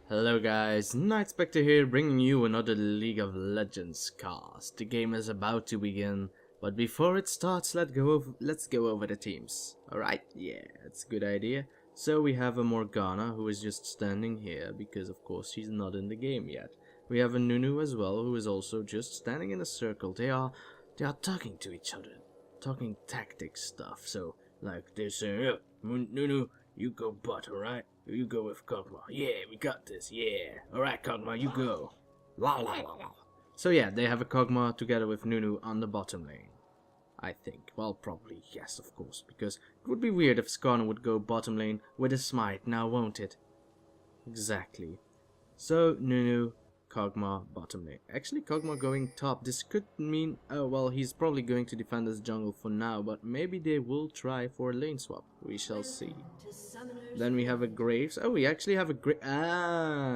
Hello guys, Nightspectre here, bringing you another League of Legends cast. The game is about to begin, but before it starts, let's go over the teams. Alright, yeah, that's a good idea. So we have a Morgana, who is just standing here, because of course she's not in the game yet. We have a Nunu as well, who is also just standing in a circle. They are talking to each other, talking tactics stuff. So, like, they're saying, Nunu, you go bot, alright? You go with Kog'Maw. Yeah, we got this, yeah. Alright, Kog'Maw, you go. La la la la. So yeah, they have a Kog'Maw together with Nunu on the bottom lane. I think. Well, probably, yes, of course. Because it would be weird if Skarner would go bottom lane with a smite, now won't it? Exactly. So, Nunu, Kog'Maw, bottom lane. Actually, Kog'Maw going top. This could mean, oh well, he's probably going to defend his jungle for now, but maybe they will try for a lane swap. We shall see. Then we have a Graves. Oh, we actually have a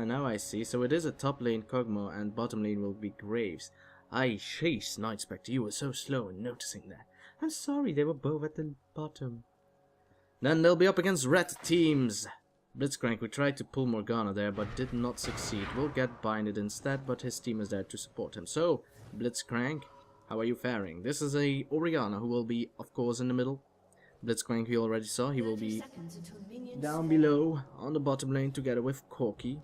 now I see. So it is a top lane Kog'Maw and bottom lane will be Graves. I chase Nightspectre. You were so slow in noticing that. I'm sorry, they were both at the bottom. Then they'll be up against red teams. Blitzcrank, who tried to pull Morgana there but did not succeed, will get binded instead, but his team is there to support him. So, Blitzcrank, how are you faring? This is a Orianna who will be, of course, in the middle. Blitzcrank, we already saw, he will be down below on the bottom lane together with Corki.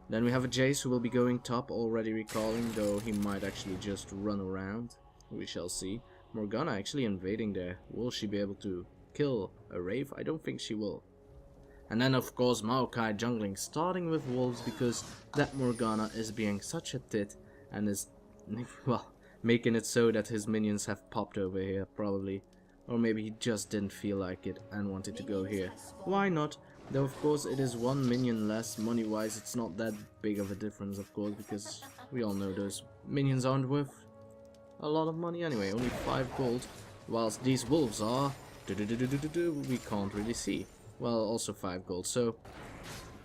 Then we have a Jace who will be going top, already recalling, though he might actually just run around. We shall see. Morgana actually invading there. Will she be able to kill a Wraith? I don't think she will. And then of course Maokai jungling, starting with wolves because that Morgana is being such a tit and is, well, making it so that his minions have popped over here probably. Or maybe he just didn't feel like it and wanted to go here. Why not? Though of course it is one minion less, money wise it's not that big of a difference of course, because we all know those minions aren't worth a lot of money anyway, only 5 gold. Whilst these wolves are, we can't really see. Well, also 5 gold, so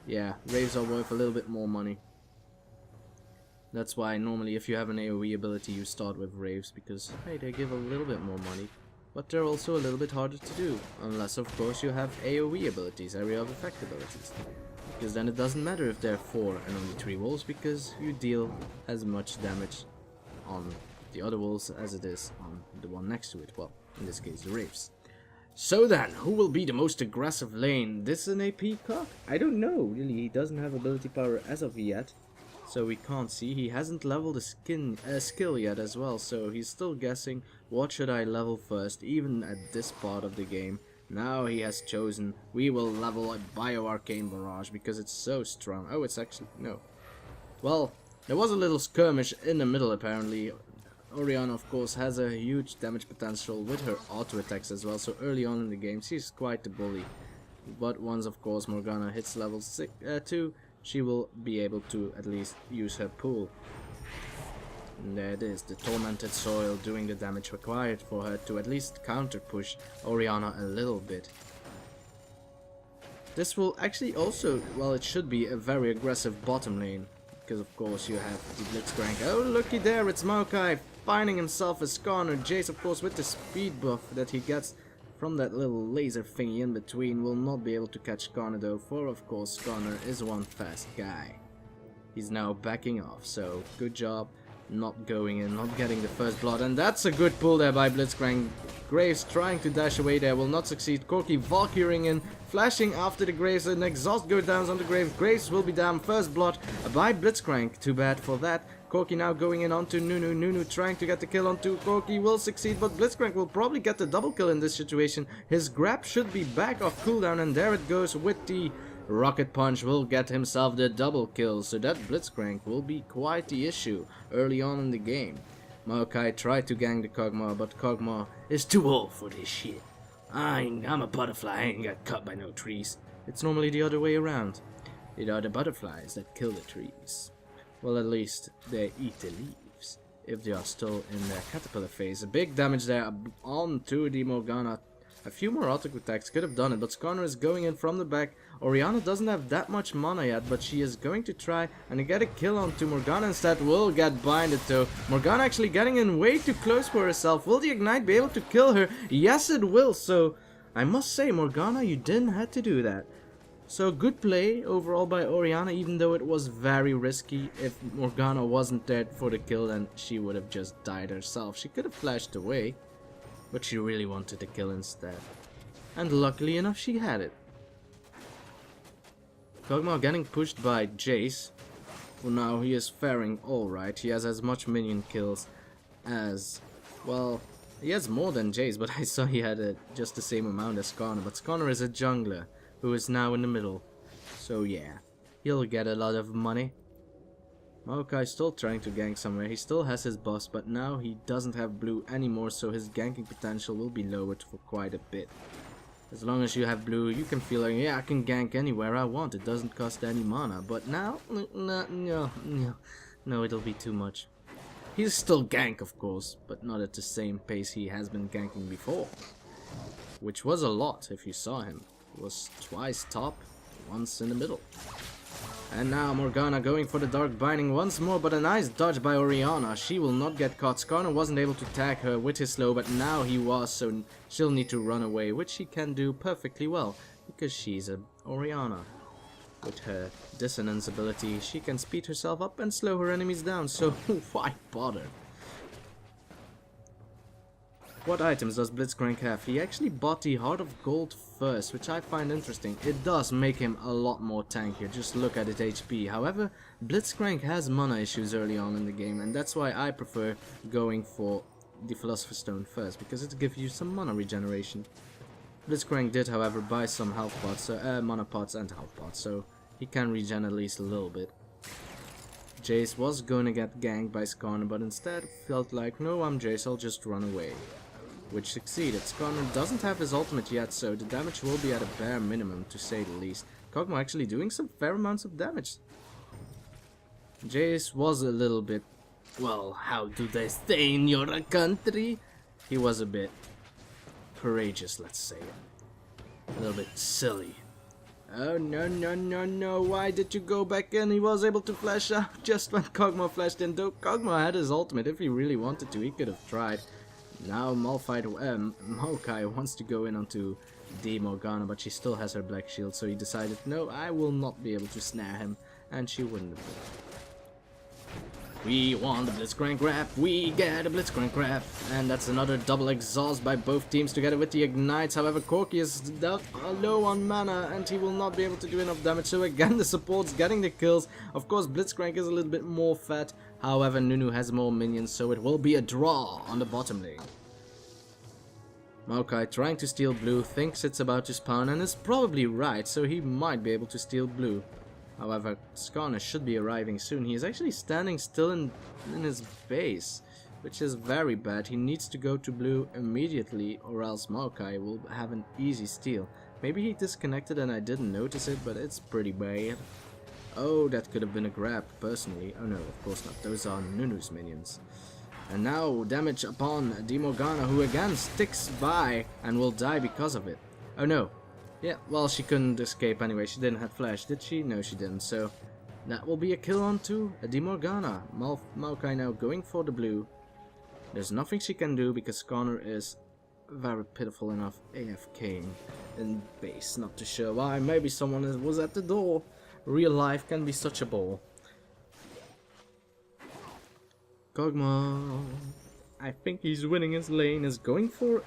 yeah, Wraiths are worth a little bit more money. That's why normally if you have an AoE ability you start with Wraiths, because hey, they give a little bit more money. But they're also a little bit harder to do, unless of course you have AoE abilities, area of effect abilities. Because then it doesn't matter if there are 4 and only 3 wolves, because you deal as much damage on the other wolves as it is on the one next to it, well, in this case the Wraiths. So then, who will be the most aggressive lane? This is an AP cock? I don't know, really. He doesn't have ability power as of yet, so we can't see. He hasn't leveled a skill yet as well, so he's still guessing what should I level first, even at this part of the game. Now he has chosen, we will level a Bio-Arcane Barrage because it's so strong. Oh, it's actually, no. Well, there was a little skirmish in the middle apparently. Orianna of course has a huge damage potential with her auto attacks as well, so early on in the game she's quite the bully. But once of course Morgana hits level 2, she will be able to at least use her pool. And there it is, the Tormented Soil doing the damage required for her to at least counter push Orianna a little bit. This will actually also, well, it should be a very aggressive bottom lane. Because of course you have the Blitzcrank. Oh, looky there, it's Maokai finding himself a Skarner. Jace, of course, with the speed buff that he gets from that little laser thingy in between, will not be able to catch Skarner though, for of course Skarner is one fast guy. He's now backing off, so good job not going in, not getting the first blood, and that's a good pull there by Blitzcrank. Graves trying to dash away there, will not succeed. Corki Valkyring in, flashing after the Graves, and exhaust go down on the Graves. Graves will be down, first blood by Blitzcrank, too bad for that. Corki now going in onto Nunu. Nunu trying to get the kill onto Corki, will succeed, but Blitzcrank will probably get the double kill in this situation. His grab should be back off cooldown, and there it goes with the Rocket Punch, will get himself the double kill, so that Blitzcrank will be quite the issue early on in the game. Maokai tried to gang the Kog'Maw, but Kog'Maw is too old for this shit. I'm a butterfly, I ain't got cut by no trees. It's normally the other way around. It are the butterflies that kill the trees. Well, at least they eat the leaves, if they are still in their caterpillar phase. A big damage there onto the Morgana. A few more auto attacks could have done it, but Skarner is going in from the back. Orianna doesn't have that much mana yet, but she is going to try and get a kill onto Morgana instead. Will get binded though. Morgana actually getting in way too close for herself. Will the Ignite be able to kill her? Yes, it will. So I must say, Morgana, you didn't have to do that. So good play overall by Orianna, even though it was very risky. If Morgana wasn't dead for the kill, then she would have just died herself. She could have flashed away, but she really wanted the kill instead. And luckily enough, she had it. Kog'Maw getting pushed by Jace. For now, he is faring alright. He has as much minion kills as... well, he has more than Jace, but I saw he had just the same amount as Connor. But Connor is a jungler, who is now in the middle. So yeah, he'll get a lot of money. Maokai is still trying to gank somewhere. He still has his buffs, but now he doesn't have blue anymore, so his ganking potential will be lowered for quite a bit. As long as you have blue, you can feel like, yeah, I can gank anywhere I want. It doesn't cost any mana. But now, no, it'll be too much. He'll still gank, of course, but not at the same pace he has been ganking before. Which was a lot, if you saw him. It was twice top, once in the middle. And now Morgana going for the Dark Binding once more, but a nice dodge by Orianna. She will not get caught. Skarner wasn't able to tag her with his slow, but now he was, so she'll need to run away, which she can do perfectly well, because she's a Orianna. With her dissonance ability, she can speed herself up and slow her enemies down, so why bother? What items does Blitzcrank have? He actually bought the Heart of Gold first, which I find interesting. It does make him a lot more tankier, just look at his HP. However, Blitzcrank has mana issues early on in the game, and that's why I prefer going for the Philosopher's Stone first, because it gives you some mana regeneration. Blitzcrank did, however, buy some health pots, mana pots and health pots, so he can regen at least a little bit. Jace was going to get ganked by Skarner, but instead felt like, no, I'm Jace, I'll just run away. Which succeeded. Skarner doesn't have his ultimate yet, so the damage will be at a bare minimum, to say the least. Kog'Maw actually doing some fair amounts of damage. Jace was a little bit, well, how do they say in your country? He was a bit courageous, let's say. A little bit silly. Oh no, why did you go back in? He was able to flash out just when Kog'Maw flashed in, though Kog'Maw had his ultimate. If he really wanted to, he could have tried. Now Maokai wants to go in onto the Morgana, but she still has her black shield, so he decided, no, I will not be able to snare him, and she wouldn't have been. We want the Blitzcrank grab, we get a Blitzcrank grab, and that's another double exhaust by both teams together with the ignites. However, Corki is low on mana, and he will not be able to do enough damage, so again the support's getting the kills. Of course, Blitzcrank is a little bit more fat. However, Nunu has more minions, so it will be a draw on the bottom lane. Maokai trying to steal blue, thinks it's about to spawn, and is probably right, so he might be able to steal blue. However, Skarner should be arriving soon. He is actually standing still in his base, which is very bad. He needs to go to blue immediately, or else Maokai will have an easy steal. Maybe he disconnected and I didn't notice it, but it's pretty bad. Oh, that could have been a grab, personally. Oh no, of course not. Those are Nunu's minions. And now, damage upon the Morgana, who again sticks by and will die because of it. Oh no. Yeah, well, she couldn't escape anyway. She didn't have flash, did she? No, she didn't. So, that will be a kill onto the Morgana. Maokai now going for the blue. There's nothing she can do because Skarner is very pitiful enough AFKing in base. Not too sure why. Maybe someone was at the door. Real life can be such a ball. Kog'Maw, I think he's winning his lane, is going for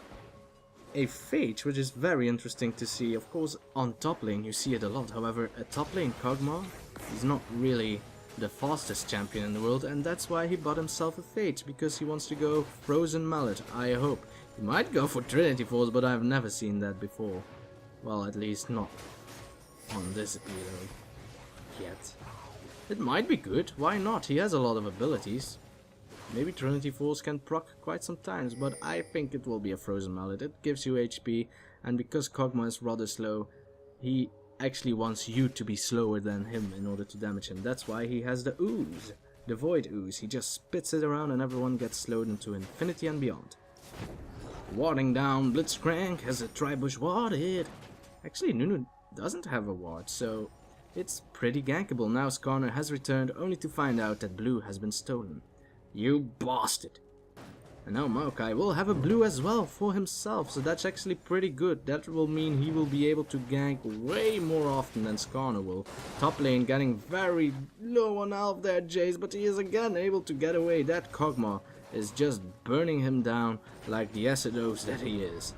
a Phage, which is very interesting to see. Of course, on top lane you see it a lot. However, at top lane Kog'Maw is not really the fastest champion in the world, and that's why he bought himself a Phage, because he wants to go Frozen Mallet, I hope. He might go for Trinity Force, but I've never seen that before. Well, at least not on this elo yet. It might be good, why not? He has a lot of abilities. Maybe Trinity Force can proc quite some times, but I think it will be a Frozen Mallet. It gives you HP, and because Kog'Maw is rather slow, he actually wants you to be slower than him in order to damage him. That's why he has the Ooze, the Void Ooze. He just spits it around and everyone gets slowed into infinity and beyond. Warding down Blitzcrank has a Tribush warded. Actually, Nunu doesn't have a ward, so it's pretty gankable. Now Skarner has returned only to find out that blue has been stolen. You bastard! And now Maokai will have a blue as well for himself, so that's actually pretty good. That will mean he will be able to gank way more often than Skarner will. Top lane getting very low on health there, Jace, but he is again able to get away. That Kog'Maw is just burning him down like the Acidos that he is.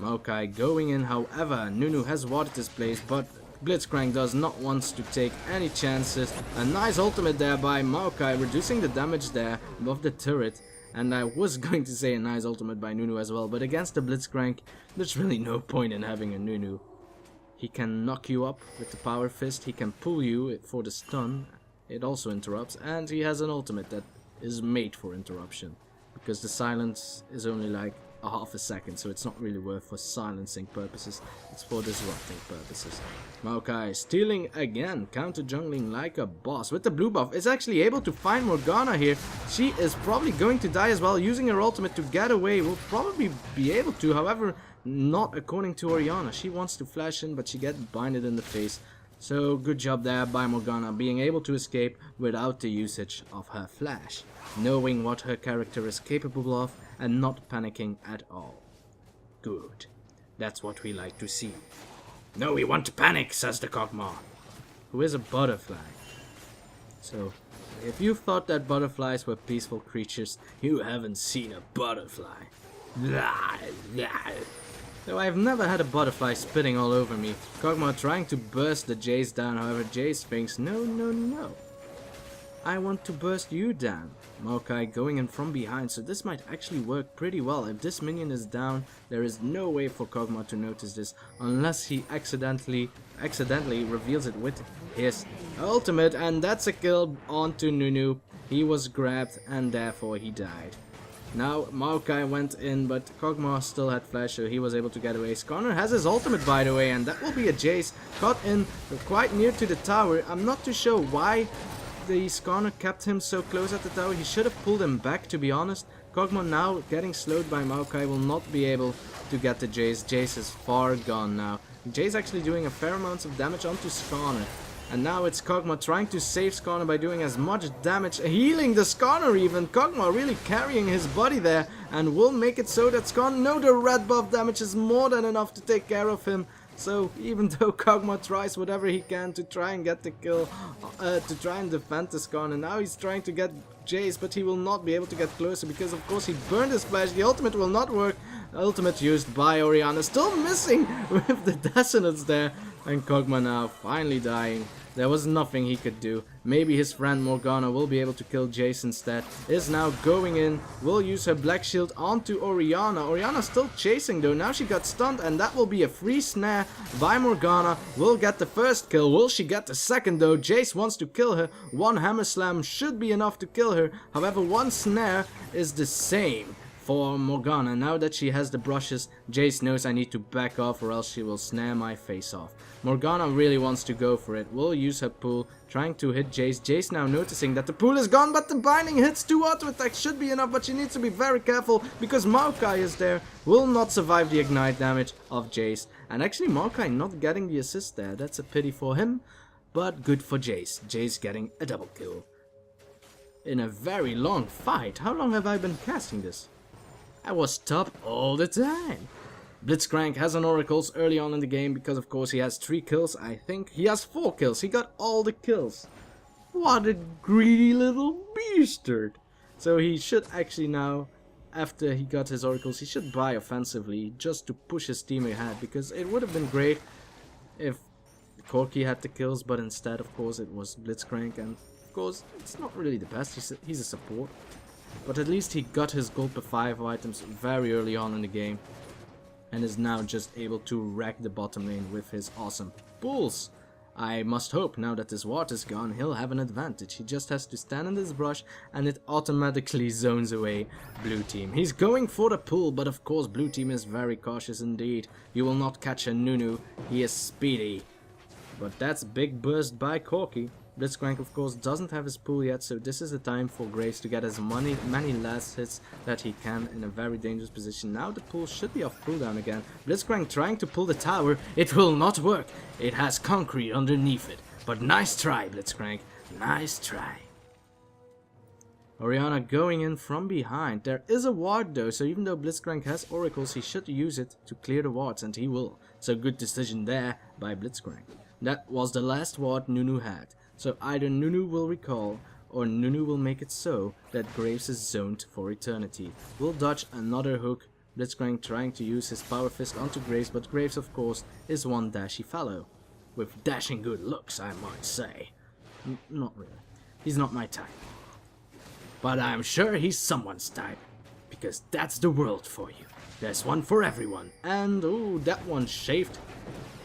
Maokai going in, however, Nunu has warded his place, but Blitzcrank does not want to take any chances. A nice ultimate there by Maokai, reducing the damage there above the turret. And I was going to say a nice ultimate by Nunu as well, but against the Blitzcrank, there's really no point in having a Nunu. He can knock you up with the power fist, he can pull you for the stun, it also interrupts, and he has an ultimate that is made for interruption. Because the silence is only like a half a second, so it's not really worth for silencing purposes, it's for disrupting purposes. Maokai stealing again, counter jungling like a boss with the blue buff, is actually able to find Morgana here. She is probably going to die as well, using her ultimate to get away, will probably be able to, however not according to Orianna. She wants to flash in, but she gets binded in the face. So good job there by Morgana, being able to escape without the usage of her flash, knowing what her character is capable of and not panicking at all. Good. That's what we like to see. No, we want to panic, says the Kog'Maw, who is a butterfly. So, if you thought that butterflies were peaceful creatures, you haven't seen a butterfly. Though I've never had a butterfly spitting all over me. Kog'Maw trying to burst the Jace down, however Jace thinks, no. I want to burst you down. Maokai going in from behind, so this might actually work pretty well. If this minion is down, there is no way for Kog'Maw to notice this, unless he accidentally reveals it with his ultimate, and that's a kill onto Nunu. He was grabbed, and therefore he died. Now Maokai went in, but Kog'Maw still had flash, so he was able to get away. Skarner has his ultimate, by the way, and that will be a Jace caught in quite near to the tower. I'm not too sure why the Skarner kept him so close at the tower. He should have pulled him back, to be honest. Kog'Maw now getting slowed by Maokai will not be able to get the Jace. Jace is far gone now. Jace actually doing a fair amount of damage onto Skarner. And now it's Kog'Maw trying to save Skarner by doing as much damage, healing the Skarner even. Kog'Maw really carrying his body there and will make it so that Skarner, no, the red buff damage is more than enough to take care of him. So even though Kog'Maw tries whatever he can to try and get the kill, to try and defend the Skarner, now he's trying to get Jace, but he will not be able to get closer because of course he burned his flash. The ultimate will not work. Ultimate used by Orianna, still missing with the dissonance there. And Kog'Maw now finally dying. There was nothing he could do. Maybe his friend Morgana will be able to kill Jace instead. Is now going in. Will use her black shield onto Orianna. Orianna still chasing though. Now she got stunned and that will be a free snare by Morgana. Will get the first kill. Will she get the second though? Jace wants to kill her. One hammer slam should be enough to kill her. However, one snare is the same for Morgana. Now that she has the brushes, Jace knows I need to back off or else she will snare my face off. Morgana really wants to go for it. Will use her pool, trying to hit Jace. Jace now noticing that the pool is gone, but the binding hits 2 auto attacks should be enough, but she needs to be very careful because Maokai is there. Will not survive the ignite damage of Jace. And actually Maokai not getting the assist there. That's a pity for him, but good for Jace. Jace getting a double kill. In a very long fight. How long have I been casting this? I was top all the time. Blitzcrank has an oracles early on in the game because of course he has 3 kills, I think. He has 4 kills, he got all the kills. What a greedy little bastard. So he should actually now, after he got his oracles, he should buy offensively just to push his team ahead. Because it would have been great if Corki had the kills, but instead of course it was Blitzcrank. And of course it's not really the best, he's a support. But at least he got his gold per 5 items very early on in the game. And is now just able to wreck the bottom lane with his awesome pulls. I must hope now that this ward is gone, he'll have an advantage. He just has to stand in this brush and it automatically zones away blue team. He's going for the pull, but of course blue team is very cautious indeed. You will not catch a Nunu, he is speedy. But that's big burst by Corki. Blitzcrank of course doesn't have his pool yet, so this is the time for Grace to get as many last hits that he can in a very dangerous position. Now the pool should be off cooldown again. Blitzcrank trying to pull the tower, it will not work. It has concrete underneath it. But nice try, Blitzcrank, nice try. Oriana going in from behind. There is a ward though, so even though Blitzcrank has oracles, he should use it to clear the wards, and he will. So good decision there by Blitzcrank. That was the last ward Nunu had. So either Nunu will recall, or Nunu will make it so that Graves is zoned for eternity. We'll dodge another hook. Blitzcrank trying to use his power fist onto Graves, but Graves of course is one dashy fellow. With dashing good looks, I might say. Not really. He's not my type. But I'm sure he's someone's type. Because that's the world for you. There's one for everyone. And, oh, that one shaved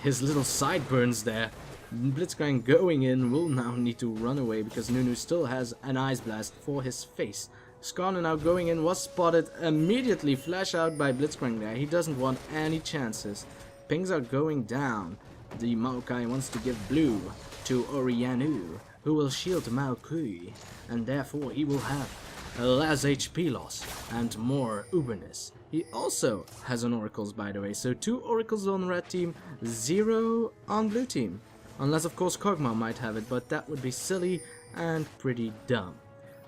his little sideburns there. Blitzcrank going in will now need to run away because Nunu still has an ice blast for his face. Skarner now going in was spotted, immediately flash out by Blitzcrank there. He doesn't want any chances. Pings are going down. The Maokai wants to give blue to Orianu, who will shield Maokui, and therefore he will have less HP loss and more uberness. He also has an oracles, by the way, so 2 oracles on red team, 0 on blue team. Unless of course Kog'Maw might have it, but that would be silly and pretty dumb.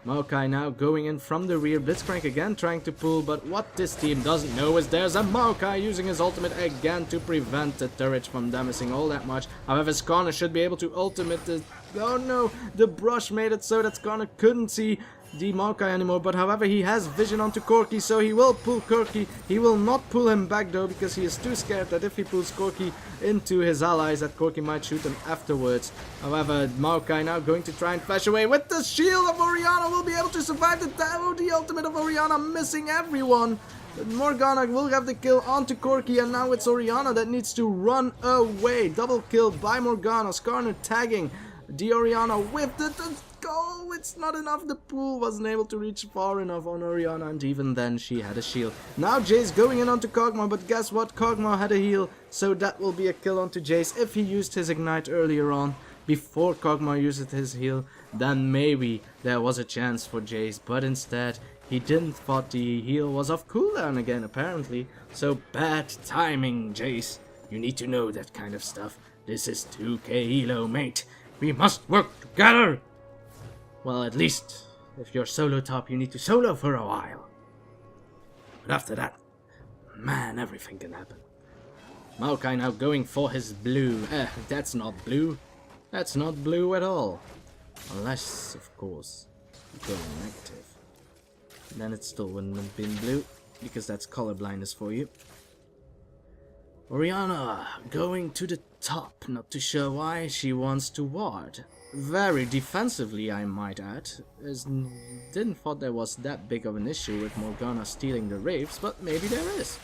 Maokai now going in from the rear, Blitzcrank again trying to pull, but what this team doesn't know is there's a Maokai using his ultimate again to prevent the turret from damaging all that much. However, Skarner should be able to ultimate the... Oh no, the brush made it so that Skarner couldn't see the Maokai anymore, but however he has vision onto Corki, so he will pull Corki. He will not pull him back though, because he is too scared that if he pulls Corki into his allies, that Corki might shoot him afterwards. However, Maokai now going to try and flash away with the shield of Oriana, will be able to survive the ultimate of Oriana, missing everyone. Morgana will have the kill onto Corki, and now it's Oriana that needs to run away. Double kill by Morgana. Skarner tagging the Oriana with the goal. It's not enough. The pool wasn't able to reach far enough on Oriana, and even then she had a shield. Now Jace going in onto Kog'Maw, but guess what? Kog'Maw had a heal, so that will be a kill onto Jace. If he used his ignite earlier on, before Kog'Maw used his heal, then maybe there was a chance for Jace, but instead he didn't thought the heal was off cooldown again apparently. So bad timing, Jace. You need to know that kind of stuff. This is 2k elo, mate. We must work together! Well, at least, if you're solo top, you need to solo for a while. But after that, man, everything can happen. Maokai now going for his blue. That's not blue. That's not blue at all. Unless, of course, you go negative. Then it still wouldn't have been blue, because that's color blindness for you. Oriana going to the top, not too sure why. She wants to ward. Very defensively, I might add. Didn't thought there was that big of an issue with Morgana stealing the Wraiths, but maybe there is.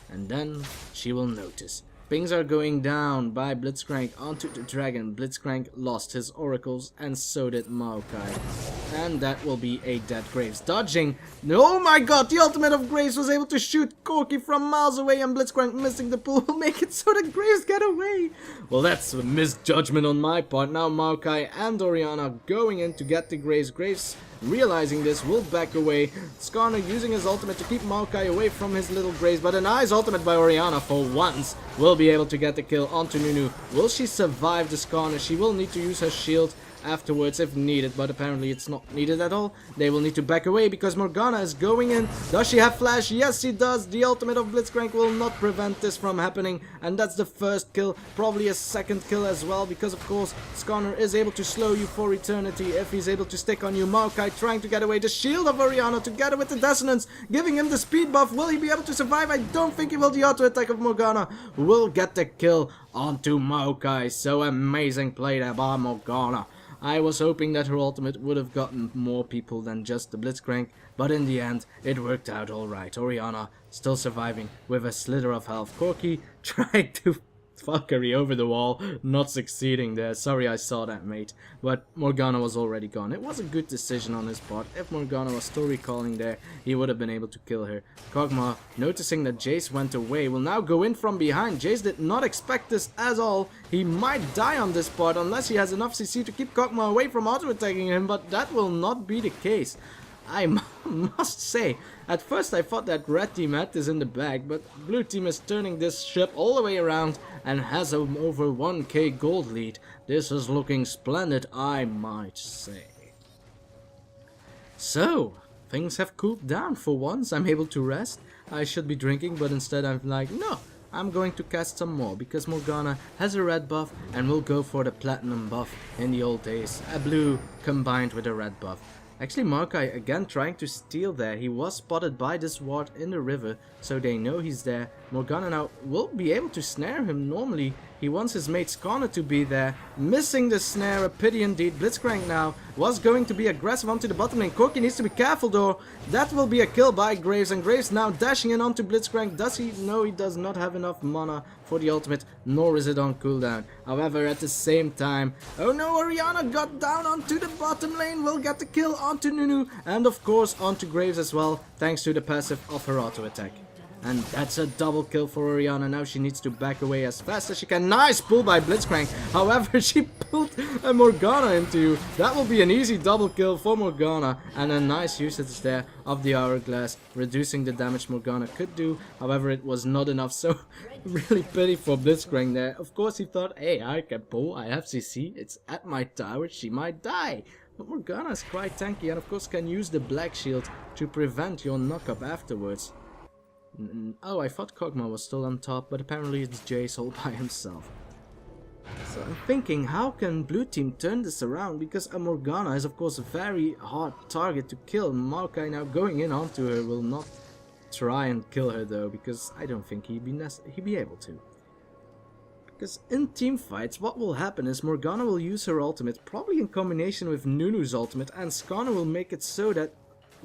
And then she will notice. Pings are going down by Blitzcrank onto the dragon. Blitzcrank lost his oracles, and so did Maokai. And that will be a dead Graves. Dodging. Oh my god, the ultimate of Graves was able to shoot Corki from miles away, and Blitzcrank missing the pool will make it so that Graves get away. Well, that's a misjudgment on my part. Now Maokai and Oriana going in to get the Graves. Graves realizing this will back away. Skarner using his ultimate to keep Maokai away from his little Graves, but a nice ultimate by Oriana for once will be able to get the kill onto Nunu. Will she survive the Skarner? She will need to use her shield afterwards if needed, but apparently it's not needed at all. They will need to back away because Morgana is going in. Does she have flash? Yes, she does. The ultimate of Blitzcrank will not prevent this from happening, and that's the first kill, probably a second kill as well, because of course Skarner is able to slow you for eternity if he's able to stick on you. Maokai trying to get away. The shield of Oriana together with the dissonance giving him the speed buff. Will he be able to survive? I don't think he will. The auto attack of Morgana will get the kill onto Maokai. So amazing play there by Morgana. I was hoping that her ultimate would have gotten more people than just the Blitzcrank, but in the end, it worked out alright. Oriana still surviving with a slither of health. Corki trying to fuckery over the wall, not succeeding there. Sorry I saw that, mate. But Morgana was already gone. It was a good decision on his part. If Morgana was still recalling there, he would have been able to kill her. Kog'Maw, noticing that Jace went away, will now go in from behind. Jace did not expect this at all. He might die on this part unless he has enough CC to keep Kog'Maw away from auto-attacking him, but that will not be the case. I must say, at first I thought that red team had this in the bag, but blue team is turning this ship all the way around and has an over 1k gold lead. This is looking splendid, I might say. So, things have cooled down for once. I'm able to rest. I should be drinking, but instead I'm like, no, I'm going to cast some more because Morgana has a red buff and will go for the platinum buff in the old days. A blue combined with a red buff. Actually, Maokai again trying to steal there. He was spotted by this ward in the river, so they know he's there. Morgana now will be able to snare him. Normally, he wants his mate Skarner to be there. Missing the snare, a pity indeed. Blitzcrank now was going to be aggressive onto the bottom lane. Corki needs to be careful though. That will be a kill by Graves, and Graves now dashing in onto Blitzcrank. Does he? No, he does not have enough mana for the ultimate, nor is it on cooldown. However, at the same time, oh no, Orianna got down onto the bottom lane, will get the kill onto Nunu, and of course onto Graves as well, thanks to the passive of her auto attack. And that's a double kill for Orianna. Now she needs to back away as fast as she can. Nice pull by Blitzcrank. However, she pulled a Morgana into you. That will be an easy double kill for Morgana. And a nice usage there of the Hourglass, reducing the damage Morgana could do. However, it was not enough. So, really pity for Blitzcrank there. Of course, he thought, hey, I can pull. I have CC. It's at my tower. She might die. But Morgana is quite tanky and of course can use the Black Shield to prevent your knockup afterwards. Oh, I thought Kog'Maw was still on top, but apparently it's Jace all by himself. So I'm thinking, how can blue team turn this around? Because a Morgana is of course a very hard target to kill. Maokai now going in onto her will not try and kill her though, because I don't think he'd be able to. Because in team fights, what will happen is Morgana will use her ultimate, probably in combination with Nunu's ultimate, and Skarner will make it so that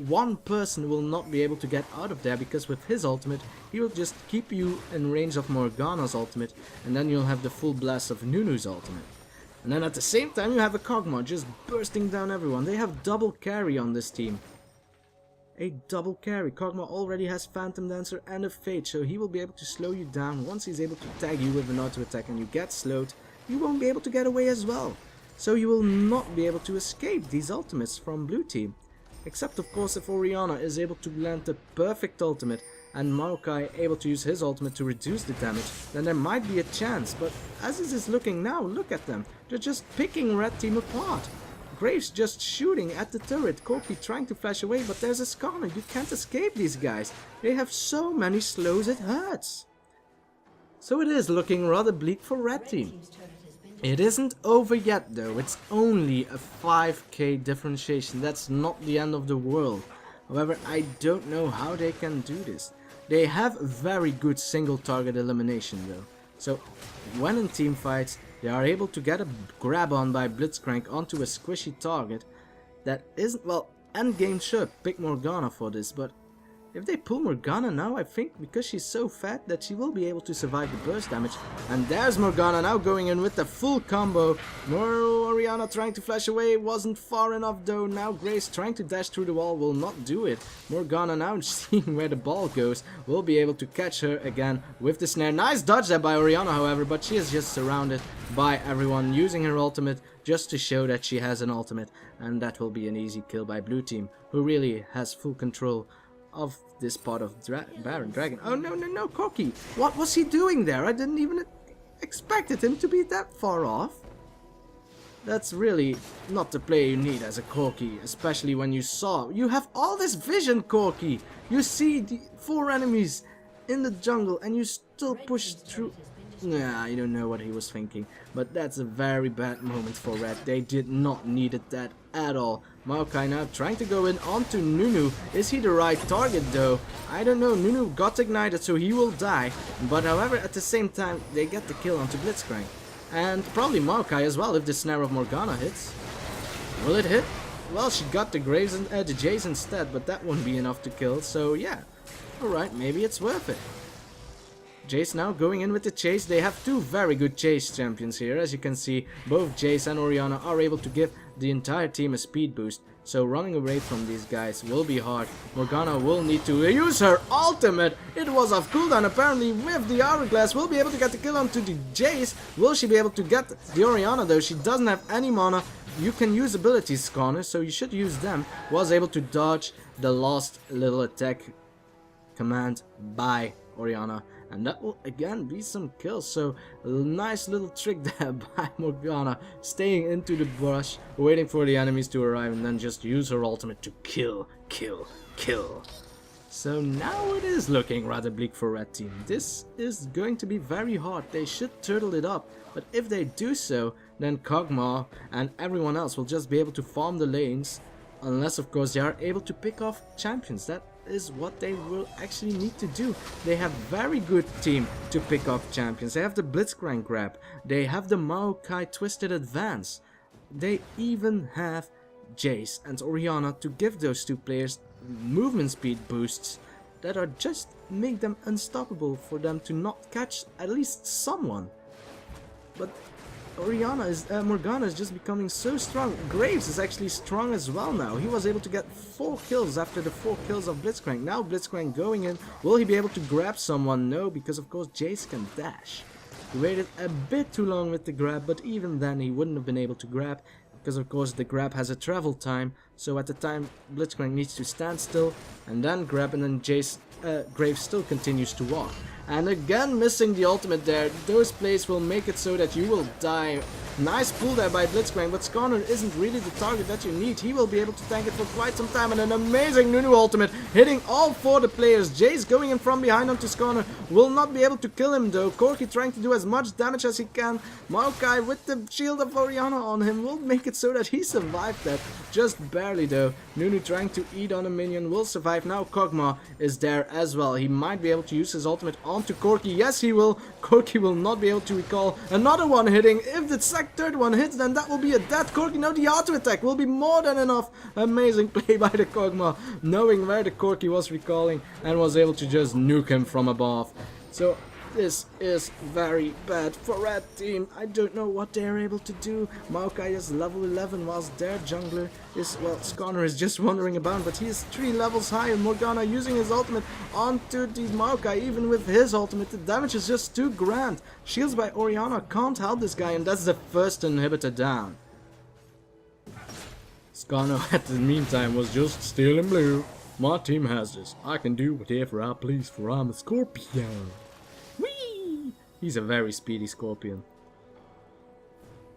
one person will not be able to get out of there, because with his ultimate he will just keep you in range of Morgana's ultimate, and then you'll have the full blast of Nunu's ultimate. And then at the same time you have a Kog'Maw just bursting down everyone. They have double carry on this team. A double carry. Kog'Maw already has Phantom Dancer and a Fate, so he will be able to slow you down. Once he's able to tag you with an auto attack and you get slowed, you won't be able to get away as well. So you will not be able to escape these ultimates from blue team. Except of course if Orianna is able to land the perfect ultimate and Maokai able to use his ultimate to reduce the damage, then there might be a chance. But as it is looking now, look at them. They're just picking red team apart. Graves just shooting at the turret, Corki trying to flash away, but there's a Skarner. You can't escape these guys. They have so many slows it hurts. So it is looking rather bleak for red team. It isn't over yet though, it's only a 5k differentiation, that's not the end of the world. However, I don't know how they can do this. They have very good single target elimination though. So when in team fights, they are able to get a grab on by Blitzcrank onto a squishy target that isn't, well, endgame should pick Morgana for this, but if they pull Morgana now, I think because she's so fat that she will be able to survive the burst damage. And there's Morgana now going in with the full combo. Orianna trying to flash away, wasn't far enough though. Now Grace trying to dash through the wall will not do it. Morgana now seeing where the ball goes will be able to catch her again with the snare. Nice dodge there by Orianna however, but she is just surrounded by everyone using her ultimate just to show that she has an ultimate. And that will be an easy kill by blue team, who really has full control of this part of Baron Dragon. Oh no, Corki! What was he doing there? I didn't even expected him to be that far off. That's really not the player you need as a Corki, especially when you have all this vision, Corki. You see the 4 enemies in the jungle and you still push through. Nah, I don't know what he was thinking, but that's a very bad moment for red. They did not need it that at all. Maokai now trying to go in onto Nunu. Is he the right target though? I don't know. Nunu got ignited, so he will die. But however, at the same time, they get the kill onto Blitzcrank. And probably Maokai as well if the snare of Morgana hits. Will it hit? Well, she got the Graves and the Jace instead, but that won't be enough to kill. So yeah, alright, maybe it's worth it. Jace now going in with the chase. They have 2 very good chase champions here. As you can see, both Jace and Orianna are able to give the entire team a speed boost. So running away from these guys will be hard. Morgana will need to use her ultimate. It was off cooldown apparently with the Hourglass. Will be able to get the kill onto the Jace. Will she be able to get the Orianna though? She doesn't have any mana. You can use abilities, Skarner, so you should use them. Was able to dodge the last little attack command by Orianna. and that will again be some kills. So a nice little trick there by Morgana, staying into the brush, waiting for the enemies to arrive, and then just use her ultimate to kill. So now it is looking rather bleak for red team. This is going to be very hard. They should turtle it up, but if they do so, then Kog'Maw and everyone else will just be able to farm the lanes, unless of course they are able to pick off champions. That is what they will actually need to do. They have very good team to pick off champions. They have the Blitzcrank grab, they have the Maokai twisted advance, they even have Jace and Orianna to give those two players movement speed boosts that are just make them unstoppable for them to not catch at least someone. But Morgana is just becoming so strong. Graves is actually strong as well now. He was able to get 4 kills after the 4 kills of Blitzcrank. Now Blitzcrank going in. Will he be able to grab someone? No, because of course Jace can dash. He waited a bit too long with the grab, but even then he wouldn't have been able to grab, because of course the grab has a travel time. So at the time Blitzcrank needs to stand still and then grab, and then Graves still continues to walk. And again missing the ultimate there. Those plays will make it so that you will die. Nice pull there by Blitzcrank, but Skarner isn't really the target that you need. He will be able to tank it for quite some time, and an amazing Nunu ultimate hitting all 4 the players. Jace going in from behind onto Skarner will not be able to kill him though. Corki trying to do as much damage as he can. Maokai with the shield of Orianna on him will make it so that he survived that. Just barely though. Nunu trying to eat on a minion will survive. Now Kog'Maw is there as well. He might be able to use his ultimate onto Corki. Yes, he will. Corki will not be able to recall another one hitting. If the third one hits, then that will be a dead Corki. Now the auto attack will be more than enough. Amazing play by the Kog'Maw, knowing where the Corki was recalling and was able to just nuke him from above. So this is very bad for red team. I don't know what they're able to do. Maokai is level 11 whilst their jungler is, well, Skarner is just wandering about, but he is 3 levels high, and Morgana using his ultimate onto the Maokai. Even with his ultimate, the damage is just too grand. Shields by Orianna can't help this guy, and that's the first inhibitor down. Skarner at the meantime was just stealing blue. My team has this. I can do whatever I please, for I'm a Scorpion. He's a very speedy Scorpion.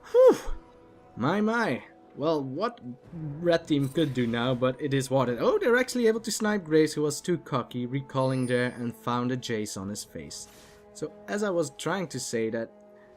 Whew! My. Well, what red team could do now, but it is what it... Oh, they're actually able to snipe Grace, who was too cocky, recalling there and found a Jace on his face. So, as I was trying to say that,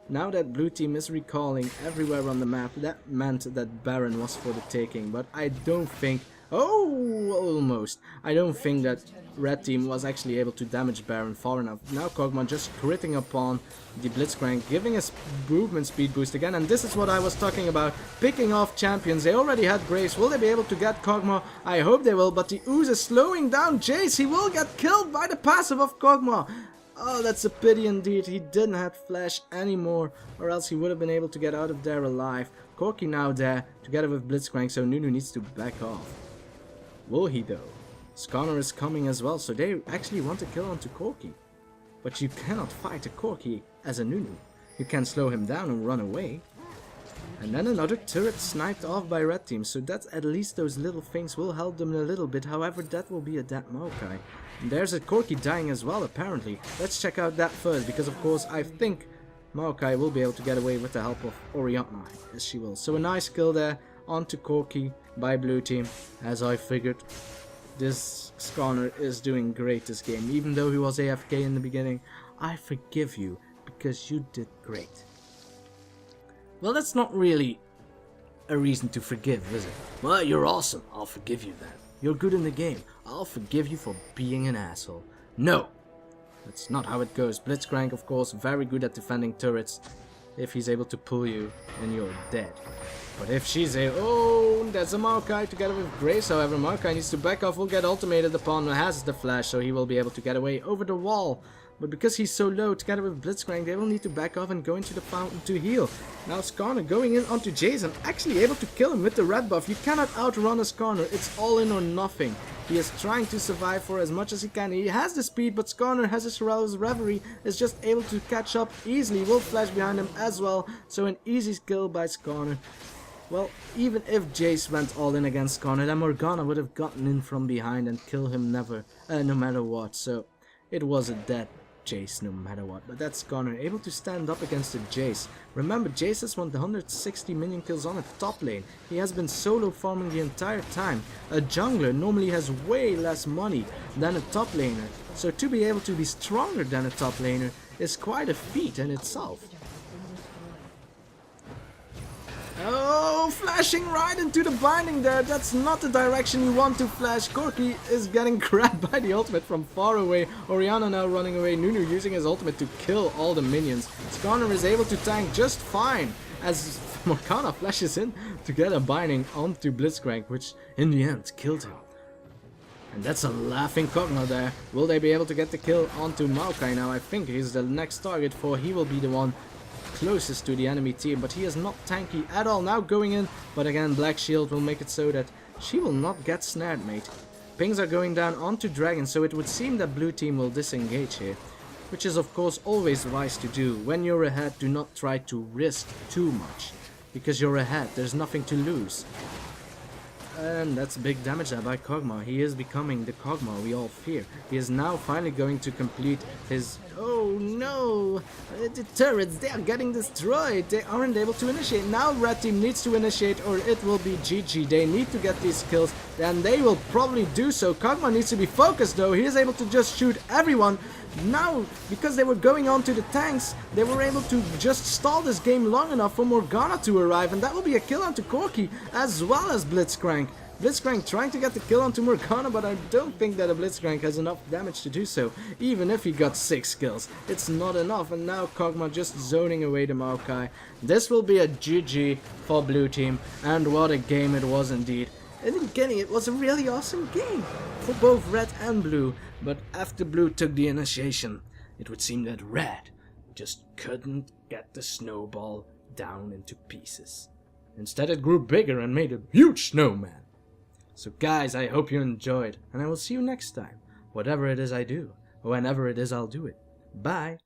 now that blue team is recalling everywhere on the map, that meant that Baron was for the taking, but I don't think... Oh, almost. I don't think that red team was actually able to damage Baron far enough. Now Kog'Maw just critting upon the Blitzcrank, giving a movement speed boost again, and this is what I was talking about, picking off champions. They already had Grace. Will they be able to get Kog'Maw? I hope they will, but the Ooze is slowing down Jace. He will get killed by the passive of Kog'Maw. Oh, that's a pity indeed. He didn't have flash anymore, or else he would have been able to get out of there alive. Corki now there, together with Blitzcrank, so Nunu needs to back off. Will he though? Skarner is coming as well, so they actually want to kill onto Corki. But you cannot fight a Corki as a Nunu. You can slow him down and run away. And then another turret sniped off by red team, so that at least those little things will help them a little bit. However, that will be a dead Maokai. And there's a Corki dying as well apparently. Let's check out that first, because of course I think Maokai will be able to get away with the help of Orianna, as she will. So a nice kill there onto Corki by blue team, as I figured. This Skarner is doing great this game, even though he was AFK in the beginning. I forgive you, because you did great. Well, that's not really a reason to forgive, is it? Well, you're awesome, I'll forgive you then. You're good in the game, I'll forgive you for being an asshole. No! That's not how it goes. Blitzcrank, of course, very good at defending turrets. If he's able to pull you, then you're dead. But if she's oh, that's a Maokai together with Grace. However, Maokai needs to back off, will get ultimated upon, has the flash, so he will be able to get away over the wall. But because he's so low, together with Blitzcrank, they will need to back off and go into the fountain to heal. Now Skarner going in onto Jason, actually able to kill him with the red buff. You cannot outrun a Skarner, it's all in or nothing. He is trying to survive for as much as he can. He has the speed, but Skarner has his Sorrel's Reverie, is just able to catch up easily, will flash behind him as well. So an easy kill by Skarner. Well, even if Jace went all in against Skarner, then Morgana would have gotten in from behind and killed him no matter what. So it was a dead Jace no matter what. But that's Connor, able to stand up against the Jace. Remember, Jace has won the 160 minion kills on a top lane. He has been solo farming the entire time. A jungler normally has way less money than a top laner. So to be able to be stronger than a top laner is quite a feat in itself. Oh, flashing right into the binding there. That's not the direction you want to flash. Corki is getting grabbed by the ultimate from far away. Orianna now running away. Nunu using his ultimate to kill all the minions. Skarner is able to tank just fine as Morgana flashes in to get a binding onto Blitzcrank, which in the end killed him. And that's a laughing Kog'Maw there. Will they be able to get the kill onto Maokai now? I think he's the next target, for he will be the one closest to the enemy team, but he is not tanky at all. Now going in, but again Black Shield will make it so that she will not get snared, mate. Pings are going down onto Dragon, so it would seem that blue team will disengage here, which is of course always wise to do. When you're ahead, do not try to risk too much, because you're ahead, there's nothing to lose. And that's big damage there by Kog'Maw. He is becoming the Kog'Maw we all fear. He is now finally going to complete his... Oh no! The turrets, they are getting destroyed. They aren't able to initiate. Now red team needs to initiate or it will be GG. They need to get these kills and they will probably do so. Kog'Maw needs to be focused though. He is able to just shoot everyone. Now, because they were going on to the tanks, they were able to just stall this game long enough for Morgana to arrive, and that will be a kill onto Corki as well as Blitzcrank. Blitzcrank trying to get the kill onto Morgana, but I don't think that a Blitzcrank has enough damage to do so. Even if he got 6 kills, it's not enough, and now Kog'Maw just zoning away the Maokai. This will be a GG for blue team, and what a game it was indeed. In the beginning, it was a really awesome game for both red and blue, but after blue took the initiation, it would seem that red just couldn't get the snowball down into pieces. Instead, it grew bigger and made a huge snowman. So guys, I hope you enjoyed, and I will see you next time. Whatever it is I do, whenever it is I'll do it. Bye!